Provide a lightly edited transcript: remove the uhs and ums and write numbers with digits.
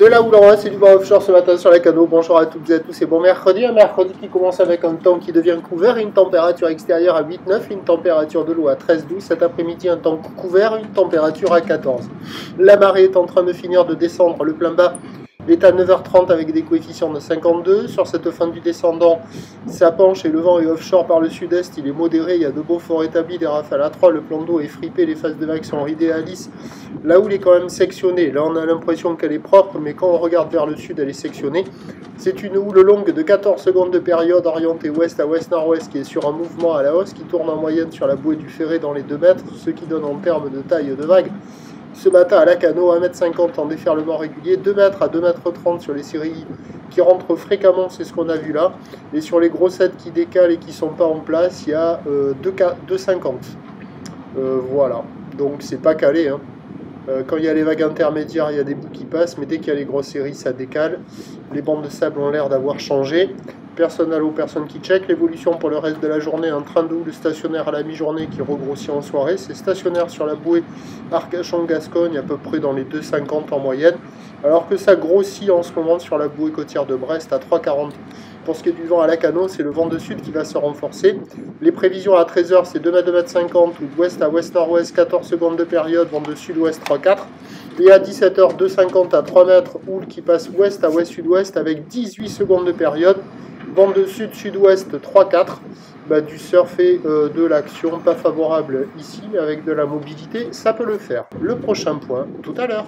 De là où l'on va, c'est du vent offshore ce matin sur la canot. Bonjour à toutes et à tous, c'est bon mercredi. Un mercredi qui commence avec un temps qui devient couvert, une température extérieure à 8-9, une température de l'eau à 13-12. Cet après-midi, un temps couvert, une température à 14. La marée est en train de finir de descendre, le plein bas est à 9h30 avec des coefficients de 52. Sur cette fin du descendant, ça penche et le vent est offshore par le sud-est. Il est modéré, il y a de beaux forts établis, des rafales à 3. Le plan d'eau est fripé, les phases de vagues sont ridées à lisse. Là où il est quand même sectionné, là on a l'impression qu'elle est propre, mais quand on regarde vers le sud, elle est sectionnée. C'est une houle longue de 14 secondes de période orientée ouest à ouest-nord-ouest qui est sur un mouvement à la hausse, qui tourne en moyenne sur la bouée du Ferré dans les 2 mètres, ce qui donne en termes de taille de vague. Ce matin à la canot, 1,50 m en déferlement régulier, 2 mètres à 2,30 m sur les séries qui rentrent fréquemment, c'est ce qu'on a vu là. Et sur les grossettes qui décalent et qui ne sont pas en place, il y a 2,50 m. Voilà, donc c'est pas calé, hein. Quand il y a les vagues intermédiaires, il y a des bouts qui passent, mais dès qu'il y a les grosses séries, ça décale. Les bandes de sable ont l'air d'avoir changé. Personne à l'eau, personne qui check. L'évolution pour le reste de la journée, un train de houle stationnaire à la mi-journée qui regrossit en soirée. C'est stationnaire sur la bouée Arcachon-Gascogne, à peu près dans les 2,50 en moyenne. Alors que ça grossit en ce moment sur la bouée côtière de Brest à 3,40. Pour ce qui est du vent à la canot, c'est le vent de sud qui va se renforcer. Les prévisions à 13h, c'est 2,50 m ou d'ouest à ouest-nord-ouest, 14 secondes de période, vent de sud-ouest 3,4. Et à 17h, 2,50 à 3 mètres, houle qui passe ouest à ouest-sud-ouest avec 18 secondes de période, vent de sud-sud-ouest 3,4. Du surf et de l'action, pas favorable ici, mais avec de la mobilité, ça peut le faire. Le prochain point, tout à l'heure.